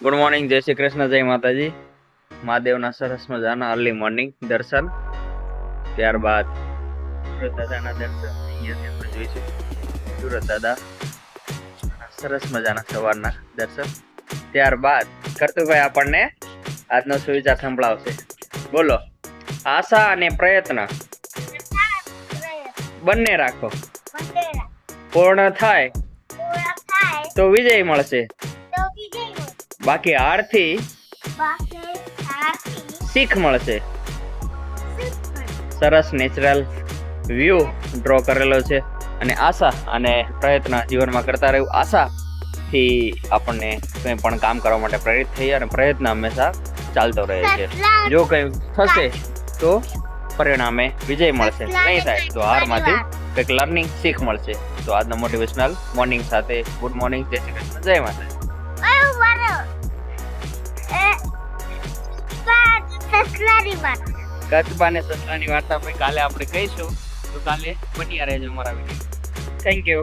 Good morning, જય શ્રી કૃષ્ણ, જય માતાજી. મહાદેવના સરસ મજાના અર્લી મોર્નિંગ દર્શન, ત્યારબાદ સુરત દાદાના દર્શન અહીંયાથી આપણે જોઈશું. સુરત દાદા સરસ મજાના સવારના દર્શન. ત્યારબાદ કરતુભાઈ આપણને આજનો સુવિચાર સંભળાવશે. બોલો. આશા અને પ્રયત્ન બંને રાખો, પૂર્ણ થાય તો વિજય મળશે, બાકી હારથી શીખ મળશે. સરસ નેચરલ વ્યૂ ડ્રો કરેલો છે. અને આશા અને પ્રયત્ન જીવનમાં કરતા રહેવું. આશાથી આપણને કંઈ પણ કામ કરવા માટે પ્રેરિત થઈએ અને પ્રયત્ન હંમેશા ચાલતો રહે છે. જો કંઈ થશે તો પરિણામે વિજય મળશે, નહીં થાય તો હારમાંથી કંઈક લર્નિંગ શીખ મળશે. તો આજનો મોટિવેશનલ મોર્નિંગ સાથે ગુડ મોર્નિંગ, જય શ્રી કૃષ્ણ, જય માતા. કચ્છબા ને સસલાની વાર્તા ભાઈ કાલે આપણે કહીશું, તો કાલે બન્યા રહેજો અમારા વિડીયો. Thank you.